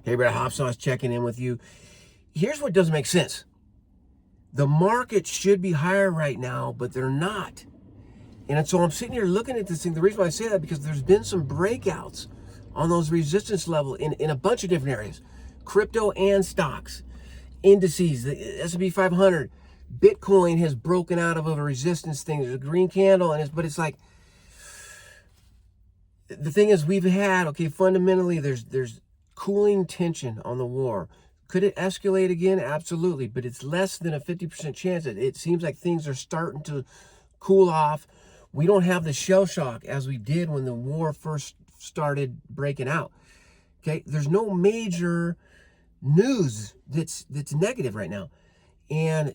Hey, Brad Hobsaw's checking in with you. Here's what doesn't make sense. The market should be higher right now, but they're not. And so I'm sitting here looking at this thing. The reason why I say that, because there's been some breakouts on those resistance level in a bunch of different areas. Crypto and stocks, indices, the S&P 500, Bitcoin has broken out of a resistance thing. There's a green candle, but it's like, the thing is, we've had, okay, fundamentally, there's cooling tension on the war. Could it escalate again? Absolutely, but it's less than a 50% chance. It seems like things are starting to cool off. We don't have the shell shock as we did when the war first started breaking out. Okay, there's no major news that's negative right now, and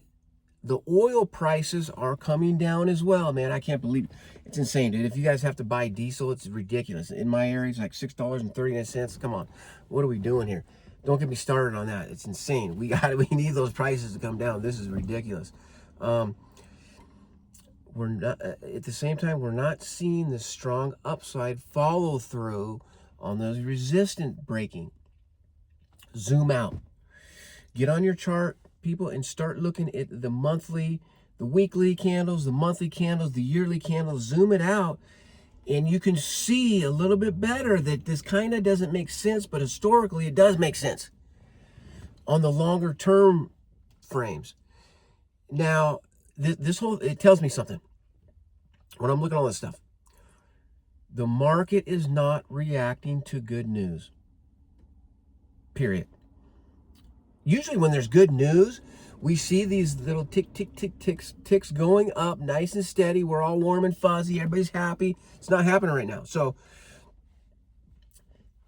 the oil prices are coming down as well, man. I can't believe it. It's insane, dude. If you guys have to buy diesel, it's ridiculous. In my area, it's like $6.39. Come on, what are we doing here? Don't get me started on that. It's insane. We need those prices to come down. This is ridiculous. We're not at the same time, we're not seeing the strong upside follow through on those resistant breaking. Zoom out. Get on your chart, people, and start looking at the monthly, the weekly candles, the monthly candles, the yearly candles. Zoom it out, and you can see a little bit better that this kind of doesn't make sense, but historically it does make sense on the longer term frames. Now, it tells me something when I'm looking at all this stuff. The market is not reacting to good news. Period. Usually when there's good news, we see these little ticks going up nice and steady. We're all warm and fuzzy. Everybody's happy. It's not happening right now. So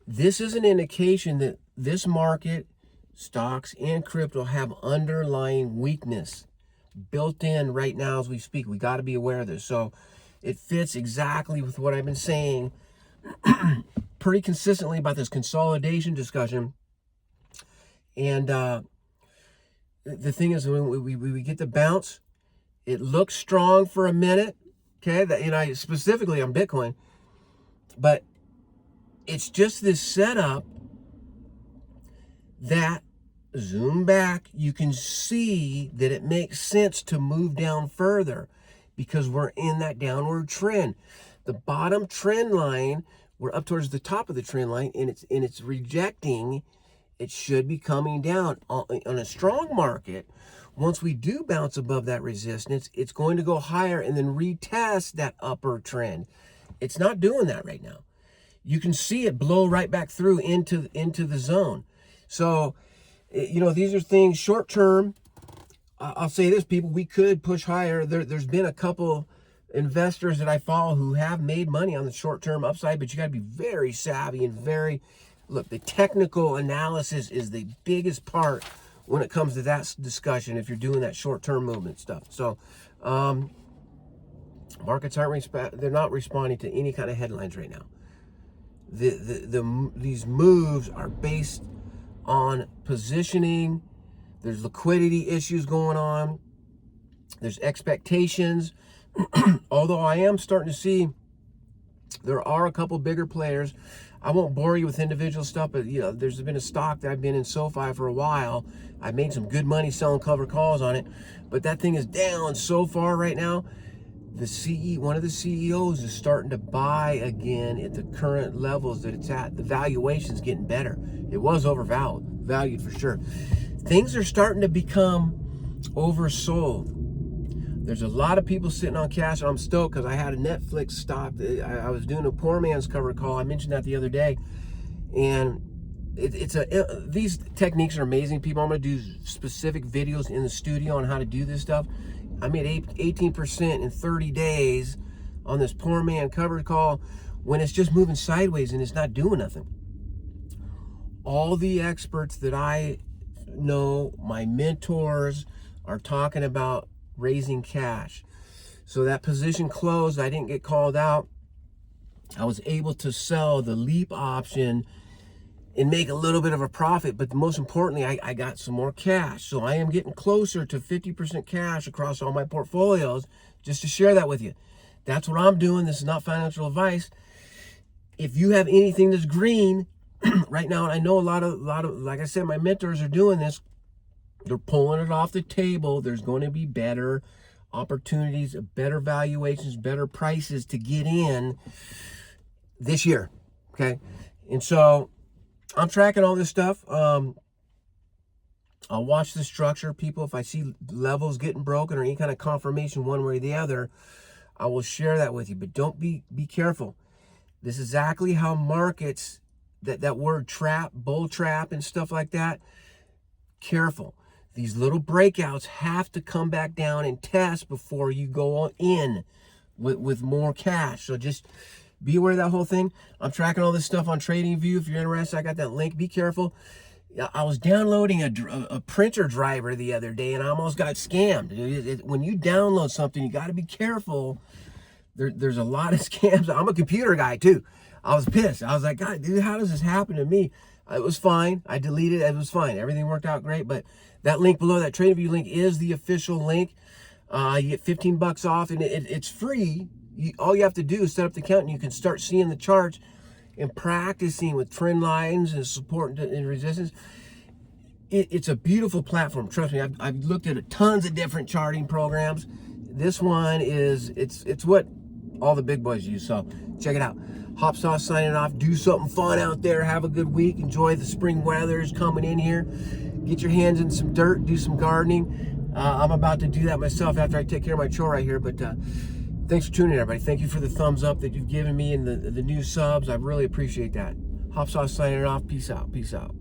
this is an indication that this market, stocks and crypto, have underlying weakness built in right now as we speak. We got to be aware of this. So it fits exactly with what I've been saying pretty consistently about this consolidation discussion. And the thing is, when we get the bounce, it looks strong for a minute. Okay, that, specifically on Bitcoin, but it's just this setup that, zoom back, you can see that it makes sense to move down further because we're in that downward trend. The bottom trend line, we're up towards the top of the trend line, and it's rejecting. It should be coming down. On a strong market, once we do bounce above that resistance, it's going to go higher and then retest that upper trend. It's not doing that right now. You can see it blow right back through into the zone. So, these are things short term. I'll say this, people, we could push higher. There's been a couple investors that I follow who have made money on the short term upside, but you got to be very savvy and look, the technical analysis is the biggest part when it comes to that discussion if you're doing that short-term movement stuff. So markets they're not responding to any kind of headlines right now. These moves are based on positioning. There's liquidity issues going on. There's expectations. Although I am starting to see there are a couple bigger players. I won't bore you with individual stuff, but there's been a stock that I've been in, SoFi, for a while. I've made some good money selling covered calls on it, but that thing is down so far right now. One of the CEOs is starting to buy again at the current levels that it's at. The valuation's getting better. It was valued for sure. Things are starting to become oversold. There's a lot of people sitting on cash, and I'm stoked because I had a Netflix stock. I was doing a poor man's cover call. I mentioned that the other day, and these techniques are amazing, people. I'm going to do specific videos in the studio on how to do this stuff. I made 18% in 30 days on this poor man covered call when it's just moving sideways and it's not doing nothing. All the experts that I know, my mentors, are talking about raising cash. So that position closed. I didn't get called out. I was able to sell the leap option and make a little bit of a profit, but most importantly, I got some more cash. So I am getting closer to 50% cash across all my portfolios, just to share that with you. That's what I'm doing. This is not financial advice. If you have anything that's green, right now. And I know a lot of, like I said, my mentors are doing this. They're pulling it off the table. There's going to be better opportunities, better valuations, better prices to get in this year. Okay. And so I'm tracking all this stuff. I'll watch the structure. People, if I see levels getting broken or any kind of confirmation one way or the other, I will share that with you. But don't be careful. This is exactly how markets, that word trap, bull trap and stuff like that, careful. These little breakouts have to come back down and test before you go in with more cash. So just be aware of that whole thing. I'm tracking all this stuff on TradingView. If you're interested, I got that link. Be careful. I was downloading a printer driver the other day, and I almost got scammed. When you download something, you got to be careful. There's a lot of scams. I'm a computer guy, too. I was pissed. I was like, God, dude, how does this happen to me? It was fine. I deleted it. It was fine. Everything worked out great. But that link below, that TradingView link, is the official link. You get 15 bucks off, and it's free. All you have to do is set up the account, and you can start seeing the charts and practicing with trend lines and support and resistance. It's a beautiful platform. Trust me, I've looked at tons of different charting programs. This one it's what all the big boys use. So check it out. Hop Sauce signing off. Do something fun out there. Have a good week. Enjoy the spring weather's coming in here. Get your hands in some dirt. Do some gardening. I'm about to do that myself after I take care of my chore right here. But thanks for tuning in, everybody. Thank you for the thumbs up that you've given me and the new subs. I really appreciate that. Hop Sauce signing off. Peace out. Peace out.